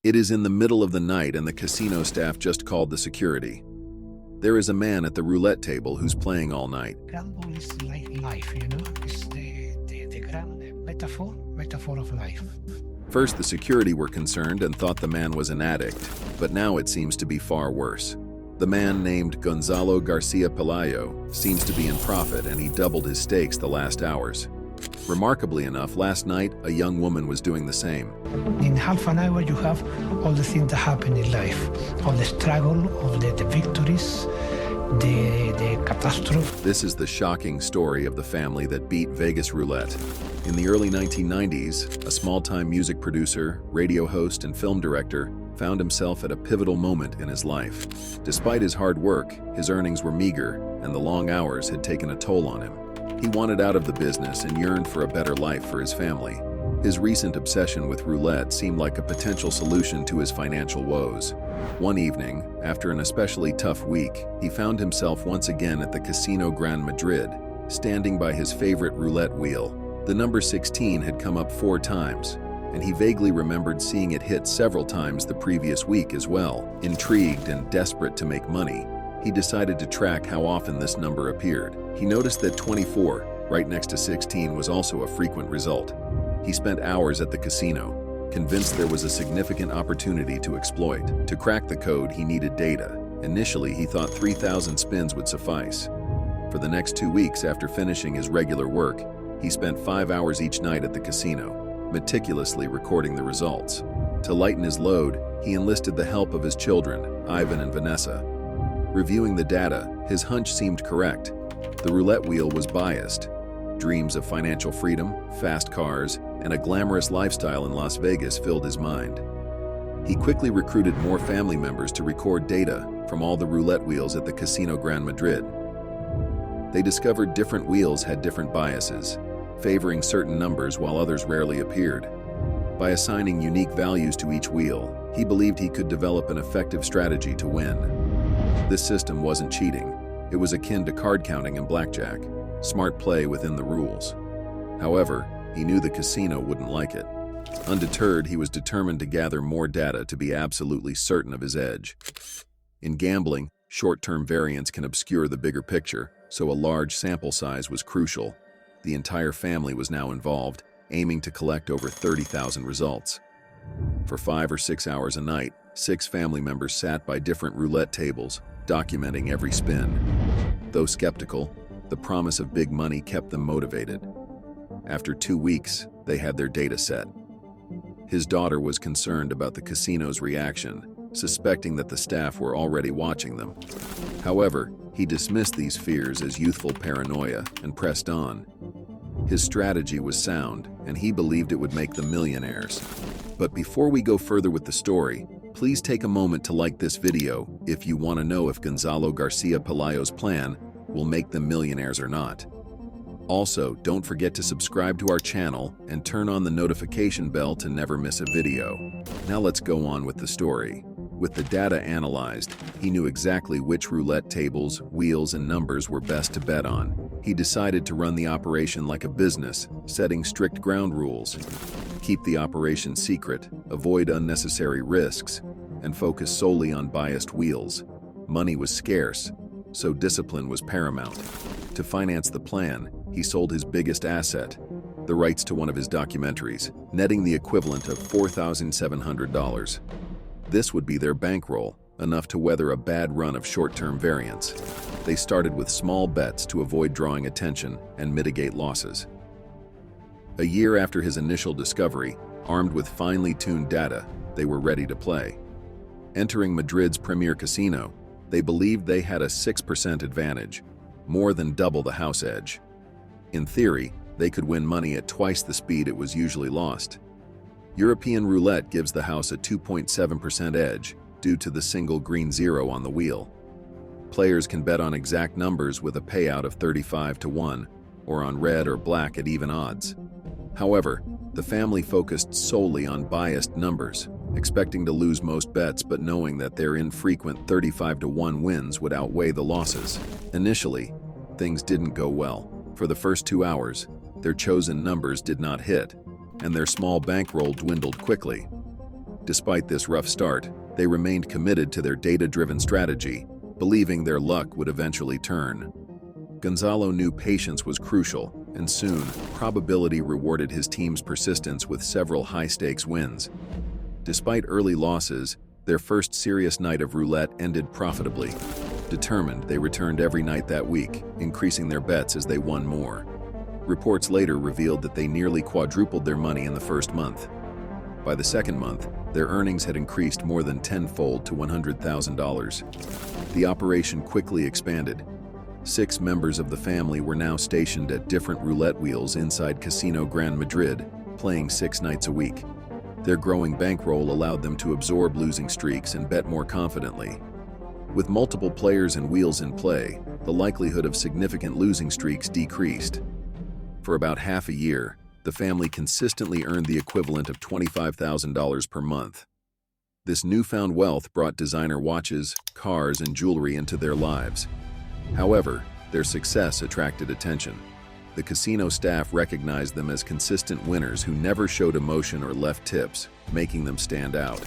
It is in the middle of the night and the casino staff just called the security. There is a man at the roulette table who's playing all night. Gamble is like life, you know? It's the grand metaphor of life. First, the security were concerned and thought the man was an addict, but now it seems to be far worse. The man named Gonzalo Garcia-Pelayo seems to be in profit and he doubled his stakes the last hours. Remarkably enough, last night, a young woman was doing the same. In half an hour, you have all the things that happen in life. All the struggle, all the victories, the catastrophe. This is the shocking story of the family that beat Vegas roulette. In the early 1990s, a small-time music producer, radio host, and film director found himself at a pivotal moment in his life. Despite his hard work, his earnings were meager, and the long hours had taken a toll on him. He wanted out of the business and yearned for a better life for his family. His recent obsession with roulette seemed like a potential solution to his financial woes. One evening, after an especially tough week, he found himself once again at the Casino Gran Madrid, standing by his favorite roulette wheel. The number 16 had come up 4 times, and he vaguely remembered seeing it hit several times the previous week as well. Intrigued and desperate to make money, he decided to track how often this number appeared. He noticed that 24, right next to 16, was also a frequent result. He spent hours at the casino, convinced there was a significant opportunity to exploit. To crack the code, he needed data. Initially, he thought 3,000 spins would suffice. For the next 2 weeks after finishing his regular work, he spent 5 hours each night at the casino, meticulously recording the results. To lighten his load, he enlisted the help of his children, Ivan and Vanessa. Reviewing the data, his hunch seemed correct. The roulette wheel was biased. Dreams of financial freedom, fast cars, and a glamorous lifestyle in Las Vegas filled his mind. He quickly recruited more family members to record data from all the roulette wheels at the Casino Gran Madrid. They discovered different wheels had different biases, favoring certain numbers while others rarely appeared. By assigning unique values to each wheel, he believed he could develop an effective strategy to win. This system wasn't cheating. It was akin to card counting and blackjack, smart play within the rules. However, he knew the casino wouldn't like it. Undeterred, he was determined to gather more data to be absolutely certain of his edge. In gambling, short-term variance can obscure the bigger picture, so a large sample size was crucial. The entire family was now involved, aiming to collect over 30,000 results. For 5 or 6 hours a night, 6 family members sat by different roulette tables, documenting every spin. Though skeptical, the promise of big money kept them motivated. After 2 weeks, they had their data set. His daughter was concerned about the casino's reaction, suspecting that the staff were already watching them. However, he dismissed these fears as youthful paranoia and pressed on. His strategy was sound, and he believed it would make them millionaires. But before we go further with the story, please take a moment to like this video if you want to know if Gonzalo Garcia-Pelayo's plan will make them millionaires or not. Also, don't forget to subscribe to our channel and turn on the notification bell to never miss a video. Now let's go on with the story. With the data analyzed, he knew exactly which roulette tables, wheels, and numbers were best to bet on. He decided to run the operation like a business, setting strict ground rules. Keep the operation secret, avoid unnecessary risks, and focus solely on biased wheels. Money was scarce, so discipline was paramount. To finance the plan, he sold his biggest asset, the rights to one of his documentaries, netting the equivalent of $4,700. This would be their bankroll, enough to weather a bad run of short-term variance. They started with small bets to avoid drawing attention and mitigate losses. A year after his initial discovery, armed with finely tuned data, they were ready to play. Entering Madrid's premier casino, they believed they had a 6% advantage, more than double the house edge. In theory, they could win money at twice the speed it was usually lost. European roulette gives the house a 2.7% edge due to the single green zero on the wheel. Players can bet on exact numbers with a payout of 35-1, or on red or black at even odds. However, the family focused solely on biased numbers, expecting to lose most bets but knowing that their infrequent 35-1 wins would outweigh the losses. Initially, things didn't go well. For the first 2 hours, their chosen numbers did not hit, and their small bankroll dwindled quickly. Despite this rough start, they remained committed to their data-driven strategy, believing their luck would eventually turn. Gonzalo knew patience was crucial, and soon, probability rewarded his team's persistence with several high-stakes wins. Despite early losses, their first serious night of roulette ended profitably. Determined, they returned every night that week, increasing their bets as they won more. Reports later revealed that they nearly quadrupled their money in the first month. By the second month, their earnings had increased more than tenfold to $100,000. The operation quickly expanded. 6 members of the family were now stationed at different roulette wheels inside Casino Gran Madrid, playing 6 nights a week. Their growing bankroll allowed them to absorb losing streaks and bet more confidently. With multiple players and wheels in play, the likelihood of significant losing streaks decreased. For about half a year, the family consistently earned the equivalent of $25,000 per month. This newfound wealth brought designer watches, cars, and jewelry into their lives. However, their success attracted attention. The casino staff recognized them as consistent winners who never showed emotion or left tips, making them stand out.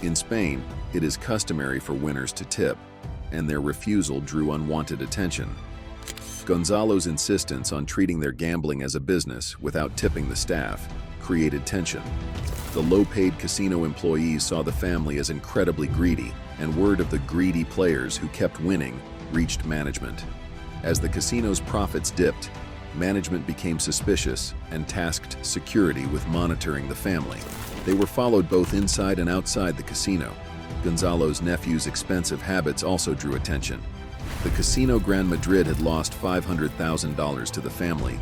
In Spain, it is customary for winners to tip, and their refusal drew unwanted attention. Gonzalo's insistence on treating their gambling as a business without tipping the staff created tension. The low-paid casino employees saw the family as incredibly greedy, and word of the greedy players who kept winning reached management. As the casino's profits dipped, management became suspicious and tasked security with monitoring the family. They were followed both inside and outside the casino. Gonzalo's nephew's expensive habits also drew attention. The Casino Gran Madrid had lost $500,000 to the family,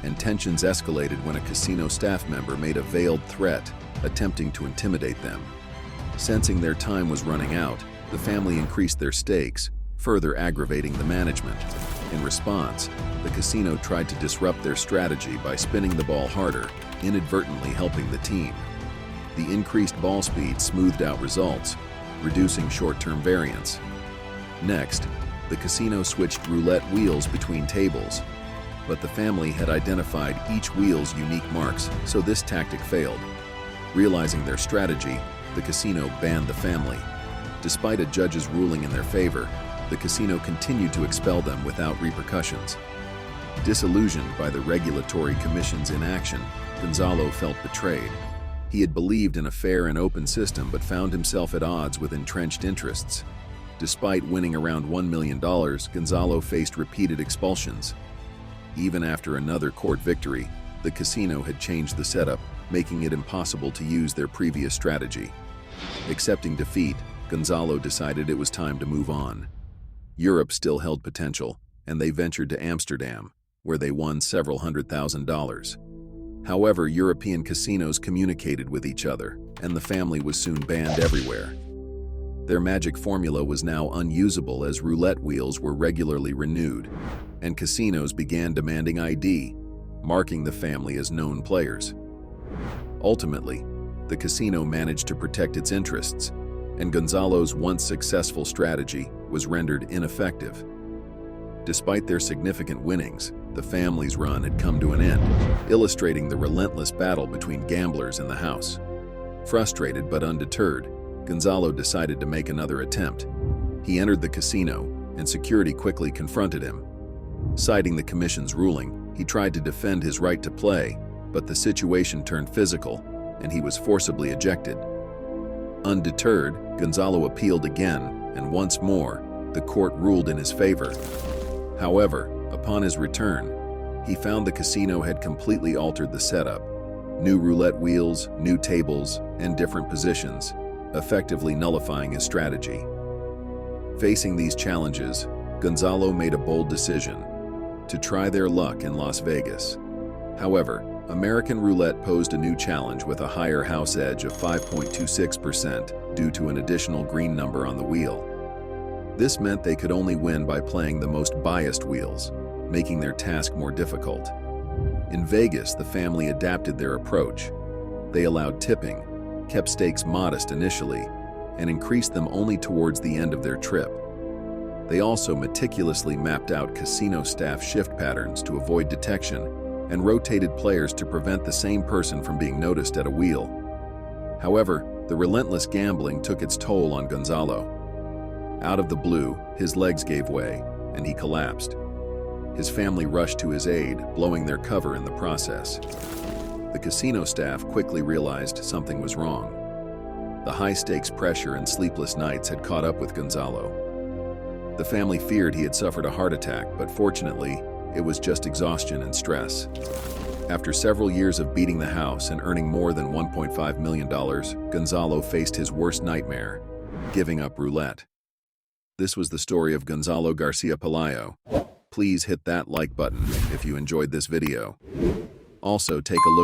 and tensions escalated when a casino staff member made a veiled threat, attempting to intimidate them. Sensing their time was running out, the family increased their stakes, further aggravating the management. In response, the casino tried to disrupt their strategy by spinning the ball harder, inadvertently helping the team. The increased ball speed smoothed out results, reducing short-term variance. Next, the casino switched roulette wheels between tables, but the family had identified each wheel's unique marks, so this tactic failed. Realizing their strategy, the casino banned the family. Despite a judge's ruling in their favor, the casino continued to expel them without repercussions. Disillusioned by the regulatory commission's inaction, Gonzalo felt betrayed. He had believed in a fair and open system but found himself at odds with entrenched interests. Despite winning around $1 million, Gonzalo faced repeated expulsions. Even after another court victory, the casino had changed the setup, making it impossible to use their previous strategy. Accepting defeat, Gonzalo decided it was time to move on. Europe still held potential, and they ventured to Amsterdam, where they won several $100,000. However, European casinos communicated with each other, and the family was soon banned everywhere. Their magic formula was now unusable as roulette wheels were regularly renewed, and casinos began demanding ID, marking the family as known players. Ultimately, the casino managed to protect its interests, and Gonzalo's once successful strategy was rendered ineffective. Despite their significant winnings, the family's run had come to an end, illustrating the relentless battle between gamblers and the house. Frustrated but undeterred, Gonzalo decided to make another attempt. He entered the casino, and security quickly confronted him. Citing the commission's ruling, he tried to defend his right to play, but the situation turned physical, and he was forcibly ejected. Undeterred, Gonzalo appealed again, and once more, the court ruled in his favor. However, upon his return, he found the casino had completely altered the setup. New roulette wheels, new tables, and different positions, effectively nullifying his strategy. Facing these challenges, Gonzalo made a bold decision to try their luck in Las Vegas. However, American roulette posed a new challenge with a higher house edge of 5.26% due to an additional green number on the wheel. This meant they could only win by playing the most biased wheels, making their task more difficult. In Vegas, the family adapted their approach. They allowed tipping, kept stakes modest initially, and increased them only towards the end of their trip. They also meticulously mapped out casino staff shift patterns to avoid detection and rotated players to prevent the same person from being noticed at a wheel. However, The relentless gambling took its toll on Gonzalo. Out of the blue, his legs gave way, and he collapsed. His family rushed to his aid, blowing their cover in the process. The casino staff quickly realized something was wrong. The high-stakes pressure and sleepless nights had caught up with Gonzalo. The family feared he had suffered a heart attack, but fortunately, it was just exhaustion and stress. After several years of beating the house and earning more than $1.5 million, Gonzalo faced his worst nightmare, giving up roulette. This was the story of Gonzalo Garcia-Pelayo. Please hit that like button if you enjoyed this video. Also, take a look